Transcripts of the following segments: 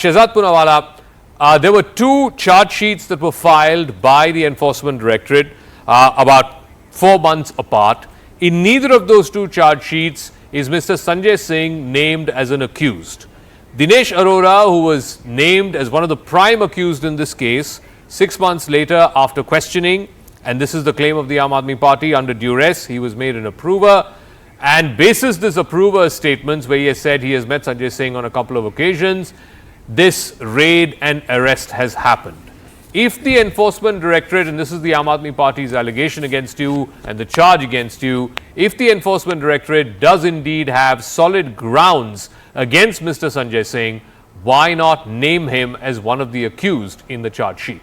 Shehzad Poonawalla, there were two charge sheets that were filed by the Enforcement Directorate about 4 months apart. In neither of those two charge sheets is Mr. Sanjay Singh named as an accused. Dinesh Arora, who was named as one of the prime accused in this case, 6 months later after questioning, and this is the claim of the Aam Aadmi Party, under duress, he was made an approver. And basis this approver's statements, where he has said he has met Sanjay Singh on a couple of occasions, this raid and arrest has happened. If the Enforcement Directorate, and this is the Aam Aadmi Party's allegation against you and the charge against you, if the Enforcement Directorate does indeed have solid grounds against Mr. Sanjay Singh, why not name him as one of the accused in the charge sheet?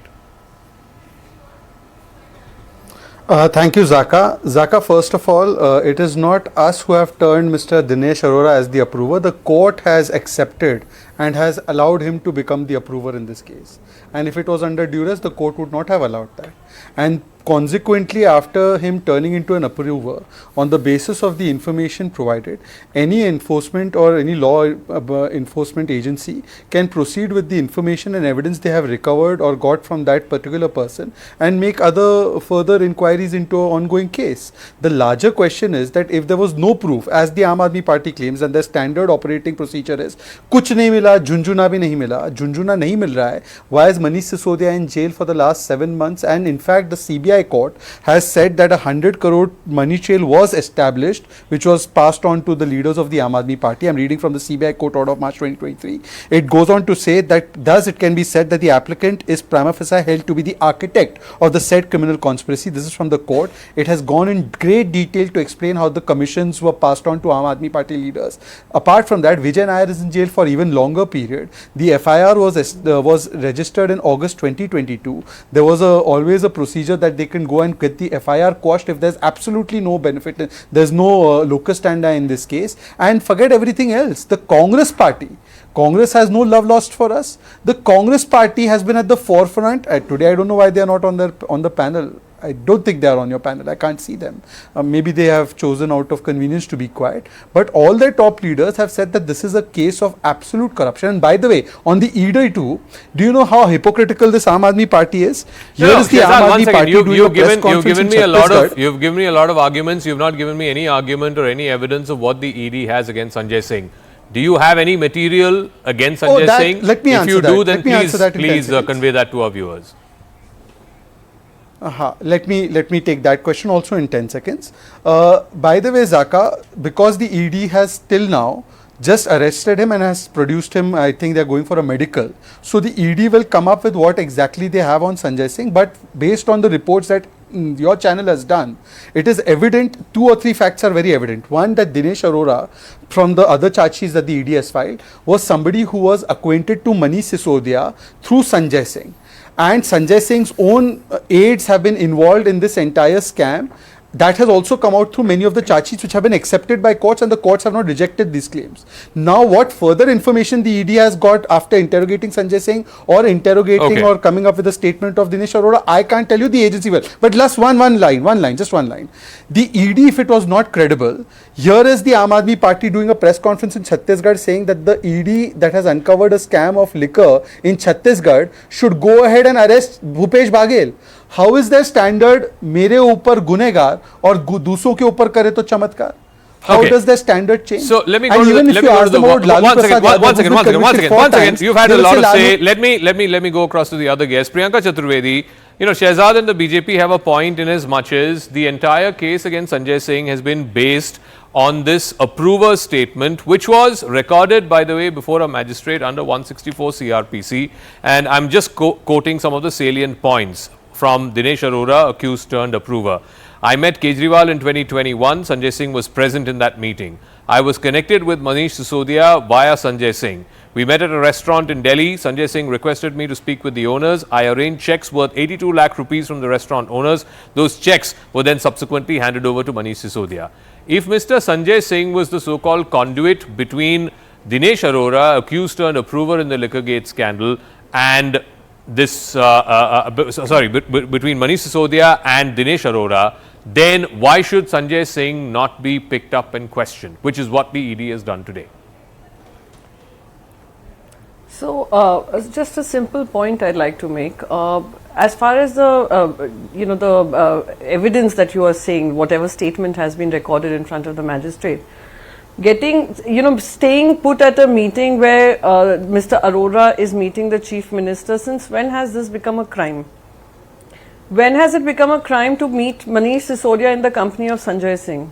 Thank you, Zaka. Zaka, first of all, it is not us who have turned Mr. Dinesh Arora as the approver. The court has accepted and has allowed him to become the approver in this case. And if it was under duress, the court would not have allowed that. And consequently, after him turning into an approver, on the basis of the information provided, any enforcement or any law enforcement agency can proceed with the information and evidence they have recovered or got from that particular person and make other further inquiries into an ongoing case. The larger question is that if there was no proof, as the Aam Aadmi Party claims, and the standard operating procedure is, kuch nahi mila, junjuna bhi nahi mila, junjuna nahi mil raha hai, why is Manish Sisodia in jail for the last 7 months? And in fact, the CBI court has said that 100 crore money trail was established, which was passed on to the leaders of the Aam Aadmi Party. I'm reading from the CBI court order of March 2023. It goes on to say that thus it can be said that the applicant is prima facie held to be the architect of the said criminal conspiracy. This is from the court. It has gone in great detail to explain how the commissions were passed on to Aam Aadmi Party leaders. Apart from that, Vijay Nair is in jail for even longer period. The FIR was registered in August 2022. There was always a procedure that they can go and get the FIR quashed if there's absolutely no benefit, there's no locus standi in this case. And forget everything else. The Congress party, Congress has no love lost for us. The Congress party has been at the forefront. Today I don't know why they are not on the panel. I don't think they are on your panel. I can't see them. Maybe they have chosen out of convenience to be quiet. But all their top leaders have said that this is a case of absolute corruption. And by the way, on the ED too, do you know how hypocritical this Aam Aadmi Party is? Here is the Aam Aadmi Party doing a press conference in Chhattisgarh. You've given me a lot of arguments. You've not given me any argument or any evidence of what the ED has against Sanjay Singh. Do you have any material against Sanjay Singh? Let me answer that. If you do, then please convey that to our viewers. Let me take that question also in 10 seconds. By the way, Zaka, because the ED has till now just arrested him and has produced him, I think they are going for a medical. So the ED will come up with what exactly they have on Sanjay Singh, but based on the reports that your channel has done, it is evident, 2 or 3 facts are very evident. One, that Dinesh Arora, from the other charge sheets that the ED has filed, was somebody who was acquainted to Manish Sisodia through Sanjay Singh. And Sanjay Singh's own aides have been involved in this entire scam. That has also come out through many of the charge sheets which have been accepted by courts, and the courts have not rejected these claims. Now, what further information the ED has got after interrogating Sanjay Singh or interrogating or coming up with a statement of Dinesh Arora, I can't tell you, the agency will. But just one line. The ED, if it was not credible, here is the Aam Aadmi Party doing a press conference in Chhattisgarh saying that the ED that has uncovered a scam of liquor in Chhattisgarh should go ahead and arrest Bhupesh Baghel. How is their standard मेरे ऊपर गुनहगार और दूसरों के ऊपर करे तो चमत्कार? How does their standard change? So let me go to one second. You've had a lot to say. Let me go across to the other guest, Priyanka Chaturvedi. You know, Shehzad and the BJP have a point in as much as the entire case against Sanjay Singh has been based on this approver statement, which was recorded, by the way, before a magistrate under 164 CRPC. And I'm just quoting some of the salient points from Dinesh Arora, accused turned approver. I met Kejriwal in 2021. Sanjay Singh was present in that meeting. I was connected with Manish Sisodia via Sanjay Singh. We met at a restaurant in Delhi. Sanjay Singh requested me to speak with the owners. I arranged checks worth 82 lakh rupees from the restaurant owners. Those checks were then subsequently handed over to Manish Sisodia. If Mr. Sanjay Singh was the so-called conduit between Dinesh Arora, accused turned approver in the Liquorgate scandal, and this, between Manish Sisodia and Dinesh Arora, then why should Sanjay Singh not be picked up and questioned, which is what the ED has done today? So, just a simple point I'd like to make. As far as the, evidence that you are saying, whatever statement has been recorded in front of the magistrate, staying put at a meeting where Mr. Arora is meeting the Chief Minister, since when has this become a crime? When has it become a crime to meet Manish Sisodia in the company of Sanjay Singh?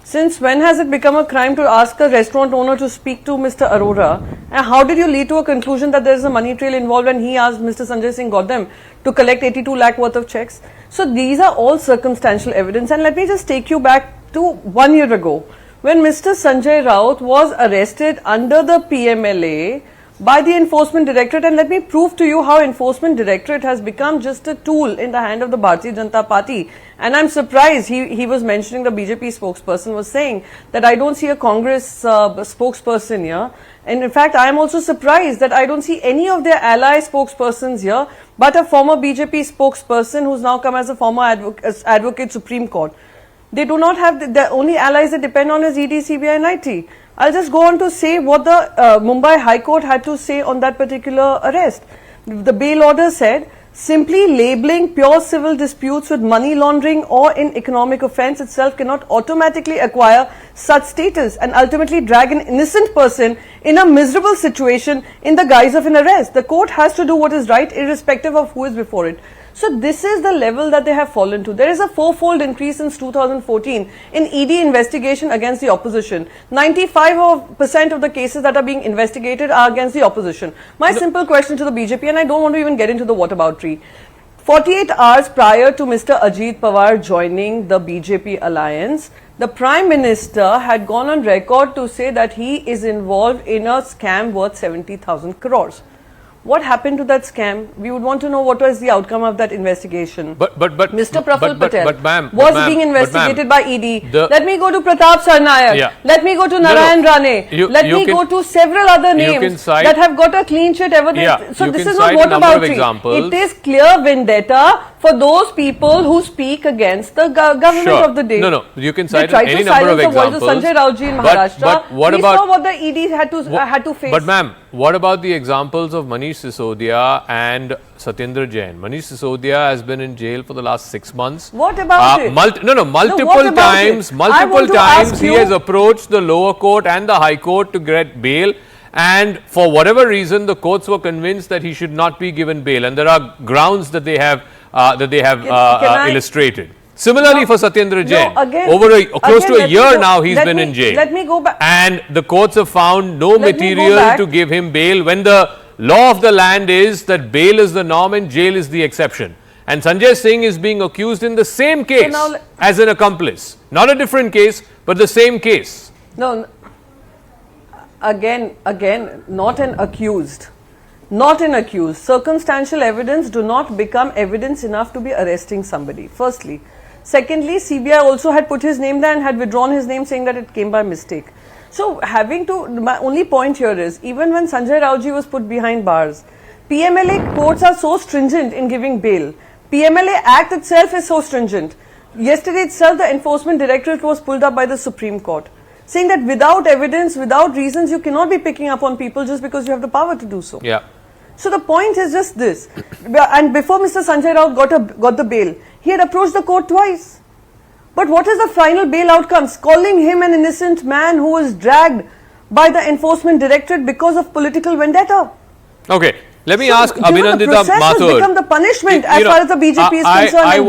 Since when has it become a crime to ask a restaurant owner to speak to Mr. Arora? And how did you lead to a conclusion that there is a money trail involved when he asked Mr. Sanjay Singh got them to collect 82 lakh worth of checks? So these are all circumstantial evidence. And let me just take you back to 1 year ago when Mr. Sanjay Raut was arrested under the PMLA by the Enforcement Directorate, and let me prove to you how Enforcement Directorate has become just a tool in the hand of the Bharatiya Janata Party. And I'm surprised, he was mentioning, the BJP spokesperson was saying that I don't see a Congress spokesperson here. And in fact, I am also surprised that I don't see any of their ally spokespersons here, but a former BJP spokesperson who's now come as a former advocate Supreme Court. They do not have, the only allies they depend on is ED, CBI and IT. I'll just go on to say what the Mumbai High Court had to say on that particular arrest. The bail order said, simply labeling pure civil disputes with money laundering or in economic offence itself cannot automatically acquire such status and ultimately drag an innocent person in a miserable situation in the guise of an arrest. The court has to do what is right irrespective of who is before it. So this is the level that they have fallen to. There is a fourfold increase since 2014 in ED investigation against the opposition. 95% of the cases that are being investigated are against the opposition. My simple question to the BJP, and I don't want to even get into the whataboutery. 48 hours prior to Mr. Ajit Pawar joining the BJP alliance, the Prime Minister had gone on record to say that he is involved in a scam worth 70,000 crores. What happened to that scam? We would want to know what was the outcome of that investigation. But Mr. Praful Patel was being investigated by ED. Let me go to Pratap Sarnayak. Yeah. Let me go to Narayan Rane. Let me go to several other names that have got a clean sheet ever. Yeah, so this is not whataboutery. It is clear vendetta for those people who speak against the government of the day. No, you can cite any number of examples. The Sanjay Rautji in Maharashtra. But what we about saw what the ED had to face. But ma'am, what about the examples of Manish Sisodia and Satyendra Jain? Manish Sisodia has been in jail for the last 6 months. What about it? Multiple times he has approached the lower court and the high court to get bail, and for whatever reason the courts were convinced that he should not be given bail, and there are grounds that they have illustrated. Similarly, for Satyendra Jain, close to a year now he's been in jail. Let me go back. And the courts have found no material to give him bail, when the law of the land is that bail is the norm and jail is the exception. And Sanjay Singh is being accused in the same case as an accomplice. Not a different case, but the same case. No, again, not an accused. Not an accused. Circumstantial evidence do not become evidence enough to be arresting somebody, firstly. Secondly, CBI also had put his name there and had withdrawn his name, saying that it came by mistake. So my only point here is, even when Sanjay Rautji was put behind bars, PMLA courts are so stringent in giving bail. PMLA Act itself is so stringent. Yesterday itself, the Enforcement Directorate was pulled up by the Supreme Court, saying that without evidence, without reasons, you cannot be picking up on people just because you have the power to do so. Yeah. So the point is just this, and before Mr. Sanjay Raut got the bail, he had approached the court twice. But what is the final bail outcomes? Calling him an innocent man who was dragged by the Enforcement Directorate because of political vendetta. Okay, let me ask Abhinandita Mathur. Has become the punishment as far as the BJP is concerned.